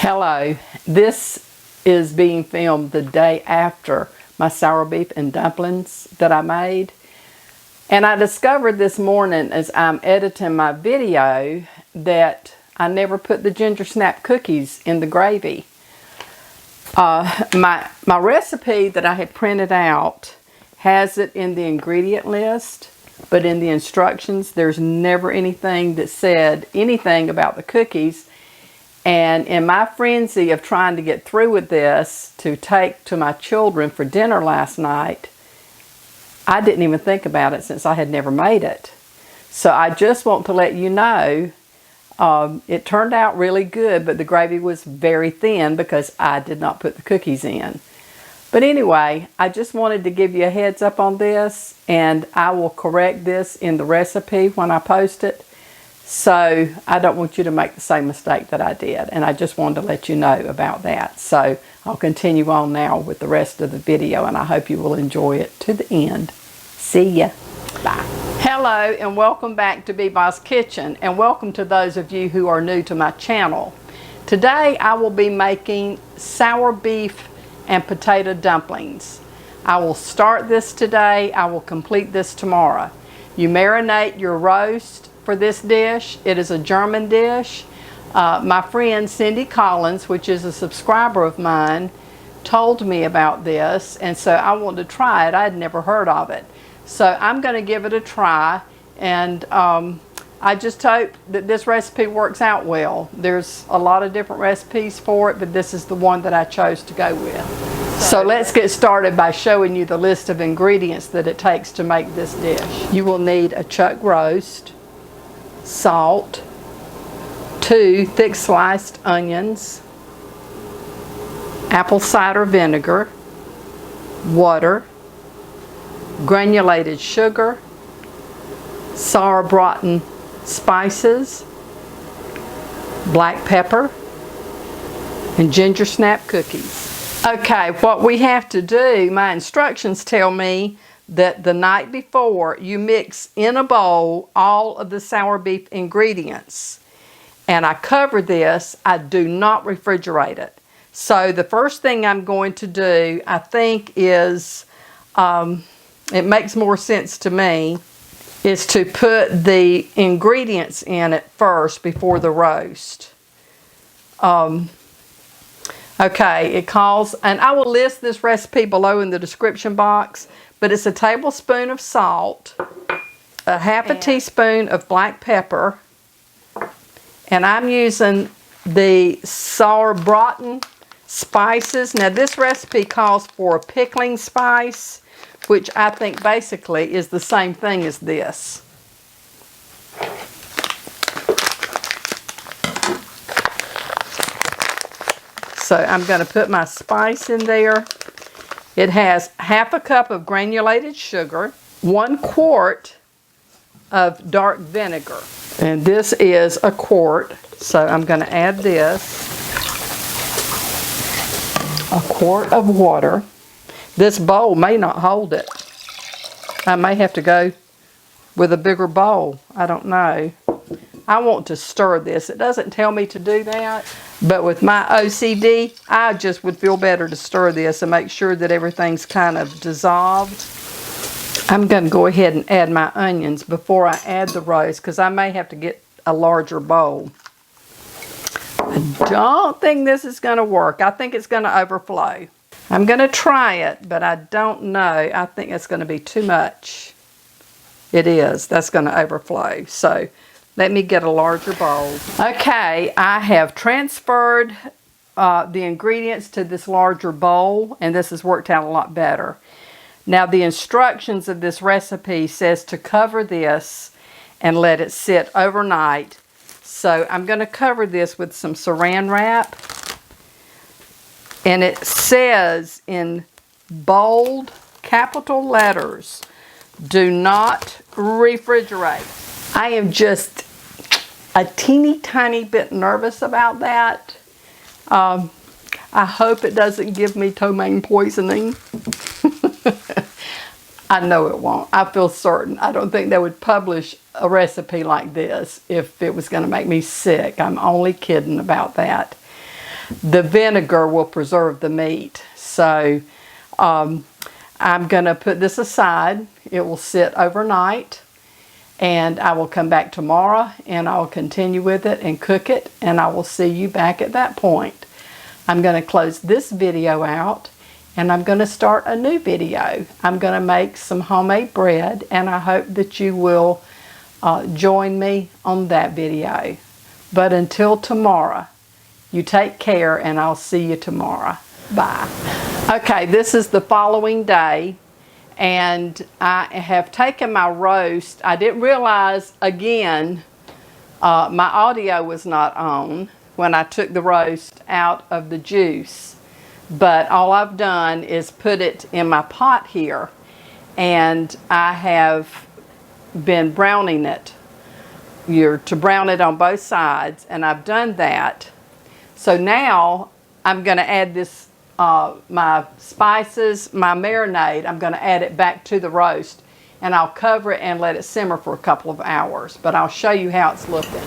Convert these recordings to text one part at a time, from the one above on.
Hello, this is being filmed the day after my sour beef and dumplings that I made. And I discovered this morning as I'm editing my video that I never put the ginger snap cookies in the gravy. My recipe that I had printed out has it in the ingredient list, but in the instructions there's never anything that said anything about the cookies. And in my frenzy of trying to get through with this to take to my children for dinner last night, I didn't even think about it since I had never made it. So I just want to let you know, it turned out really good, but the gravy was very thin because I did not put the cookies in. But anyway, I just wanted to give you a heads up on this, and I will correct this in the recipe when I post it. So I don't want you to make the same mistake that I did, and I just wanted to let you know about that. So I'll continue on now with the rest of the video, and I hope you will enjoy it to the end. See ya. Bye. Hello, and welcome back to Beebo's Kitchen, and welcome to those of you who are new to my channel. Today I will be making sour beef and potato dumplings. I will start this today. I will complete this tomorrow. You marinate your roast for this dish. It is a German dish. My friend Cindy Collins, which is a subscriber of mine, told me about this, and so I wanted to try it. I had never heard of it. So I'm going to give it a try, and I just hope that this recipe works out well. There's a lot of different recipes for it, but this is the one that I chose to go with. So let's get started by showing you the list of ingredients that it takes to make this dish. You will need a chuck roast, salt, 2 thick sliced onions, apple cider vinegar, water, granulated sugar, sauerbraten spices, black pepper, and ginger snap cookies. Okay, what we have to do, my instructions tell me that the night before you mix in a bowl all of the sour beef ingredients. And I cover this, I do not refrigerate it. So the first thing I'm going to do, I think is, it makes more sense to me, is to put the ingredients in it first before the roast. Okay, it calls, and I will list this recipe below in the description box, but it's a tablespoon of salt, a half a teaspoon of black pepper, and I'm using the sauerbraten spices. Now this recipe calls for a pickling spice, which I think basically is the same thing as this. So I'm going to put my spice in there. It has half a cup of granulated sugar, 1 quart of dark vinegar. And this is a quart, so I'm going to add this. A quart of water. This bowl may not hold it. I may have to go with a bigger bowl. I don't know. I want to stir this. It doesn't tell me to do that, but with my OCD, I just would feel better to stir this and make sure that everything's kind of dissolved. I'm going to go ahead and add my onions before I add the roast, because I may have to get a larger bowl. I don't think this is going to work. I think it's going to overflow. I'm going to try it, but I don't know. I think it's going to be too much. It is. That's going to overflow. So let me get a larger bowl. Okay, I have transferred the ingredients to this larger bowl, and this has worked out a lot better. Now the instructions of this recipe says to cover this and let it sit overnight. So I'm going to cover this with some saran wrap. And it says in bold capital letters, do not refrigerate. I am just a teeny tiny bit nervous about that. I hope it doesn't give me ptomaine poisoning. I know it won't. I feel certain. I don't think they would publish a recipe like this if it was going to make me sick. I'm only kidding about that. the vinegar will preserve the meat. So I'm going to put this aside. It will sit overnight, and I will come back tomorrow and I'll continue with it and cook it, and I will see you back at that point. I'm going to close this video out, and I'm going to start a new video. I'm going to make some homemade bread, and I hope that you will join me on that video. But until tomorrow, you take care, and I'll see you tomorrow. Bye. Okay, this is the following day, and I have taken my roast. I didn't realize, again, my audio was not on when I took the roast out of the juice. But all I've done is put it in my pot here, and I have been browning it. You're to brown it on both sides, and I've done that. So now I'm going to add this, my spices, my marinade. I'm going to add it back to the roast, and I'll cover it and let it simmer for a couple of hours. But I'll show you how it's looking.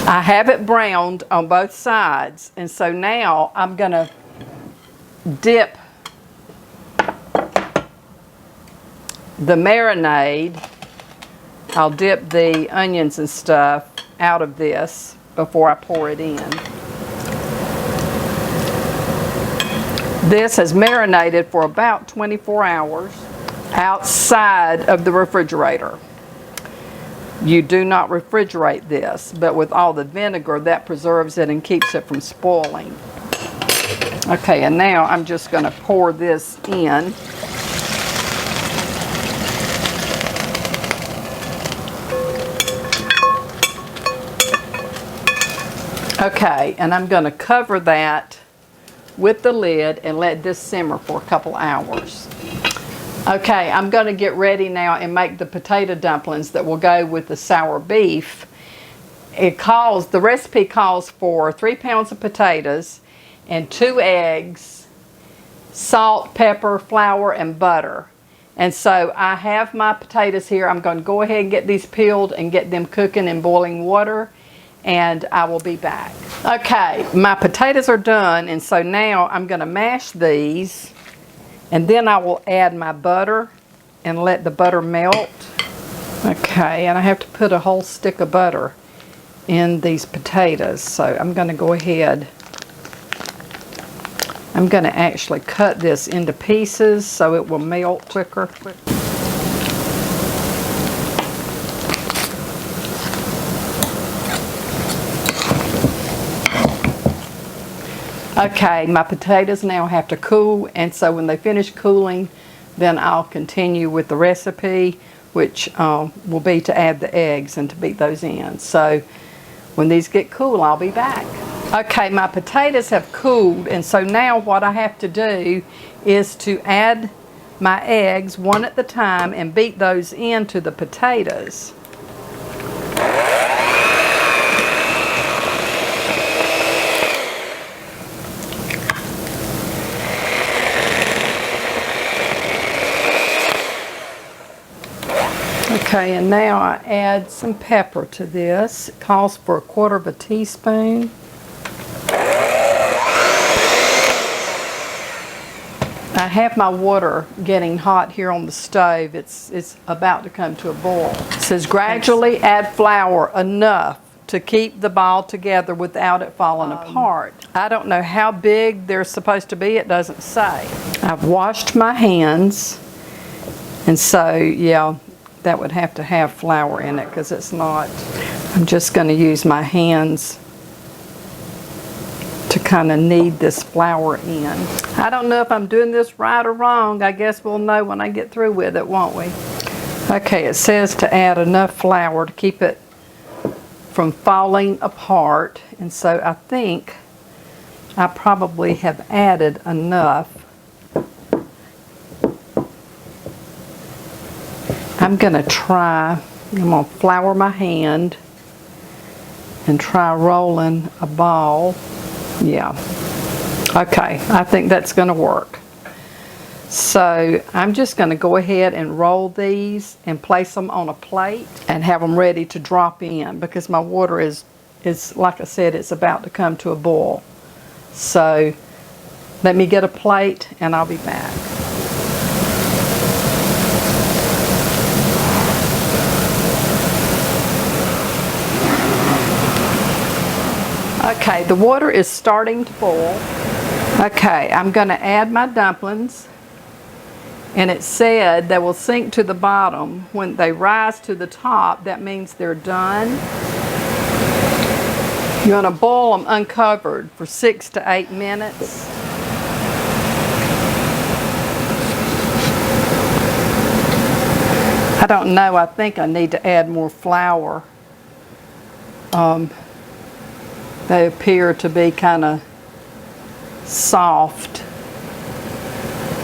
I have it browned on both sides, and so now I'm going to dip the marinade. I'll dip the onions and stuff out of this before I pour it in. This has marinated for about 24 hours outside of the refrigerator. You do not refrigerate this, but with all the vinegar, that preserves it and keeps it from spoiling. Okay, and now I'm just going to pour this in. Okay, and I'm going to cover that with the lid and let this simmer for a couple hours. Okay, I'm going to get ready now and make the potato dumplings that will go with the sour beef. The recipe calls for 3 pounds of potatoes and 2 eggs, salt, pepper, flour, and butter. And so I have my potatoes here. I'm going to go ahead and get these peeled and get them cooking in boiling water, and I will be back. Okay, my potatoes are done, and so now I'm going to mash these. And then I will add my butter and let the butter melt. Okay, and I have to put a whole stick of butter in these potatoes. So I'm going to go ahead. I'm going to actually cut this into pieces so it will melt quicker. Okay, my potatoes now have to cool, and so when they finish cooling, then I'll continue with the recipe, which will be to add the eggs and to beat those in. So when these get cool, I'll be back. Okay, my potatoes have cooled, and so now what I have to do is to add my eggs one at a time and beat those into the potatoes. Okay, and now I add some pepper to this. It calls for 1/4 teaspoon. I have my water getting hot here on the stove. It's about to come to a boil. It says gradually add flour enough to keep the ball together without it falling apart. I don't know how big they're supposed to be. It doesn't say. I've washed my hands, and so yeah, that would have to have flour in it because it's not. I'm just going to use my hands to kind of knead this flour in. I don't know if I'm doing this right or wrong. I guess we'll know when I get through with it, won't we? Okay, it says to add enough flour to keep it from falling apart, and so I think I probably have added enough. I'm going to flour my hand and try rolling a ball. Yeah. Okay, I think that's going to work. So I'm just going to go ahead and roll these and place them on a plate and have them ready to drop in, because my water is like I said, it's about to come to a boil. So let me get a plate and I'll be back. Okay, the water is starting to boil. Okay, I'm going to add my dumplings. And it said they will sink to the bottom. When they rise to the top, that means they're done. You're going to boil them uncovered for 6 to 8 minutes. I don't know, I think I need to add more flour. They appear to be kind of soft.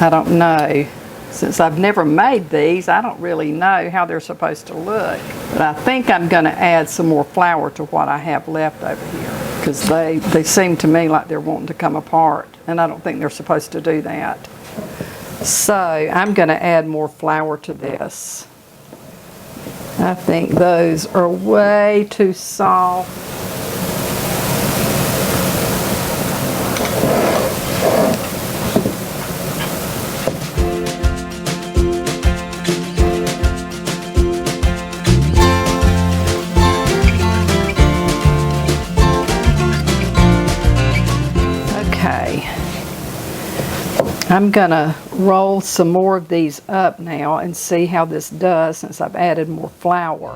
I don't know. Since I've never made these, I don't really know how they're supposed to look. But I think I'm going to add some more flour to what I have left over here, because they seem to me like they're wanting to come apart, and I don't think they're supposed to do that. So I'm going to add more flour to this. I think those are way too soft. I'm gonna roll some more of these up now and see how this does since I've added more flour.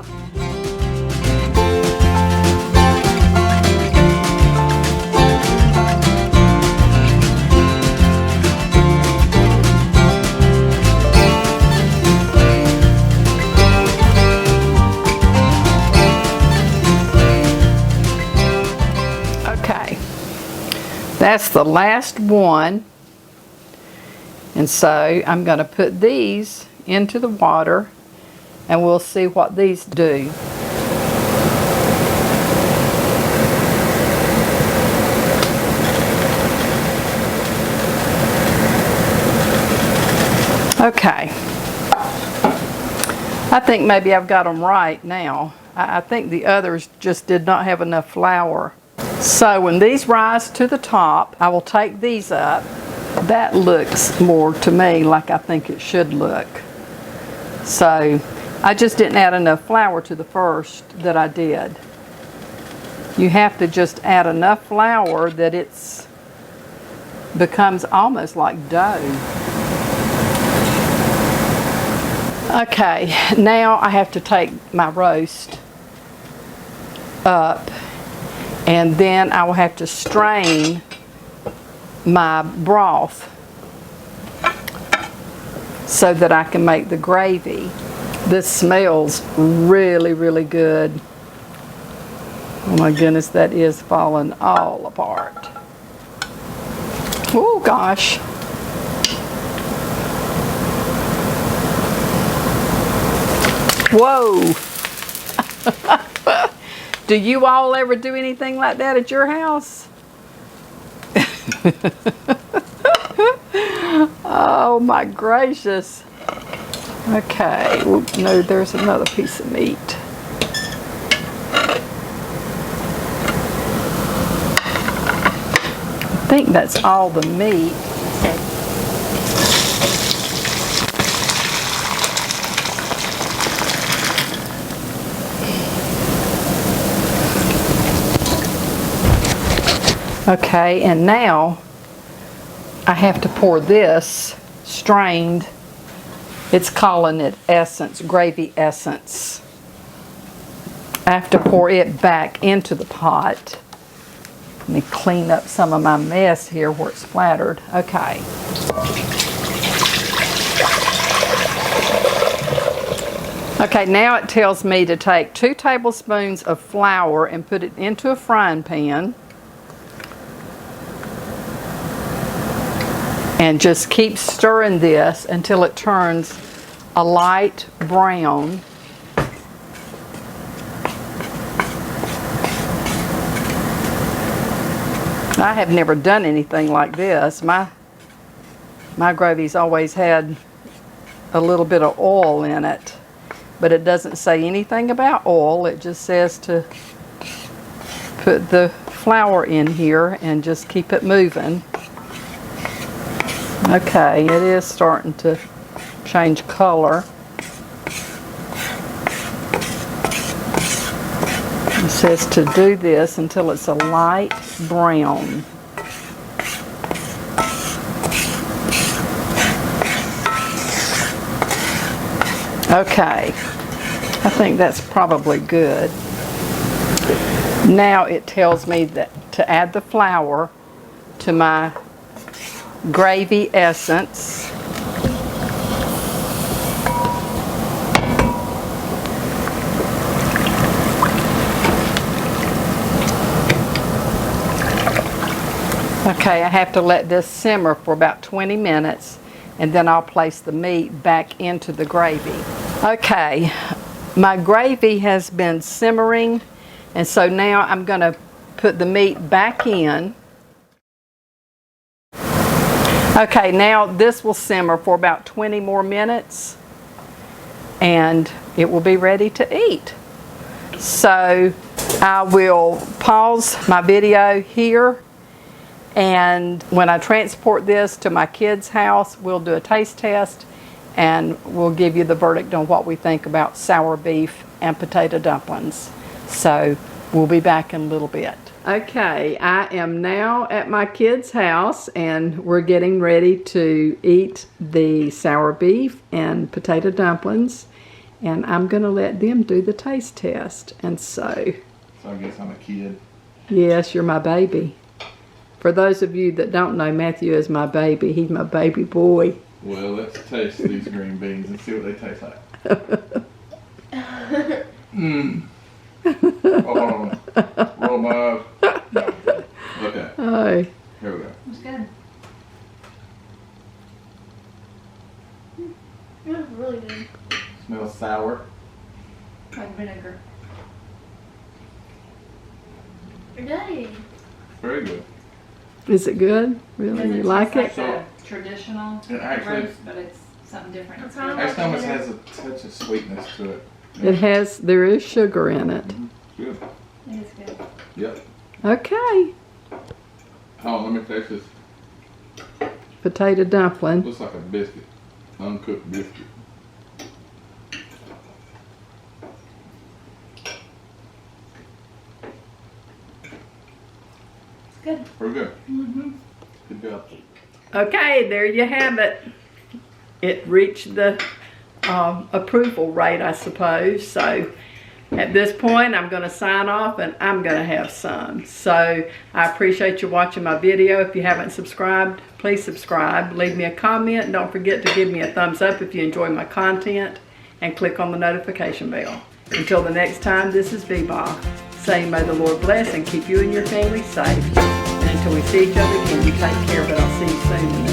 Okay, that's the last one. And so I'm going to put these into the water and we'll see what these do. Okay. I think maybe I've got them right now. I think the others just did not have enough flour. So when these rise to the top, I will take these up. That looks more to me like I think it should look. So I just didn't add enough flour to the first that I did. You have to just add enough flour that it's becomes almost like dough. Okay, now I have to take my roast up, and then I will have to strain my broth so that I can make the gravy. This smells really, really good. Oh my goodness, that is falling all apart. Oh gosh. Whoa. Do you all ever do anything like that at your house? Oh my gracious. Okay, oop, no, there's another piece of meat. I think that's all the meat. Okay, and now I have to pour this strained, it's calling it essence, gravy essence. I have to pour it back into the pot. Let me clean up some of my mess here where it's splattered. Okay. Okay, now it tells me to take 2 tablespoons of flour and put it into a frying pan. And just keep stirring this until it turns a light brown. I have never done anything like this. My My gravy's always had a little bit of oil in it, but it doesn't say anything about oil. It just says to put the flour in here and just keep it moving. Okay, it is starting to change color. It says to do this until it's a light brown. Okay, I think that's probably good. Now it tells me that to add the flour to my gravy essence. Okay, I have to let this simmer for about 20 minutes and then I'll place the meat back into the gravy. Okay, my gravy has been simmering, and so now I'm going to put the meat back in. Okay, now this will simmer for about 20 more minutes and it will be ready to eat. So I will pause my video here, and when I transport this to my kids' house, we'll do a taste test and we'll give you the verdict on what we think about sour beef and potato dumplings. So we'll be back in a little bit. Okay, I am now at my kids' house and we're getting ready to eat the sour beef and potato dumplings, and I'm going to let them do the taste test. And so I guess I'm a kid. Yes, you're my baby. For those of you that don't know, Matthew is my baby. He's my baby boy. Well, let's taste these green beans and see what they taste like. Mmm. Oh, hold on. Roll my eyes. No. Okay. Oh. Here we go. It's good. Yeah, it's really good. Smells sour. Like vinegar. Yay. Very good. Is it good? Really? You like it? The traditional It actually- roast, but it's something different. It's kind of Actually, almost has a touch of sweetness to it. There is sugar in it. Good. It is good. Yep. Okay. Oh, let me taste this. Potato dumpling. Looks like a biscuit. Uncooked biscuit. It's good. Pretty good. Mm-hmm. Good job. Okay, there you have it. It reached the approval rate, I suppose. So at this point, I'm going to sign off and I'm going to have some. So I appreciate you watching my video. If you haven't subscribed, please subscribe. Leave me a comment. And don't forget to give me a thumbs up if you enjoy my content. And click on the notification bell. Until the next time, this is Beba saying may the Lord bless and keep you and your family safe. And until we see each other again, you take care, but I'll see you soon.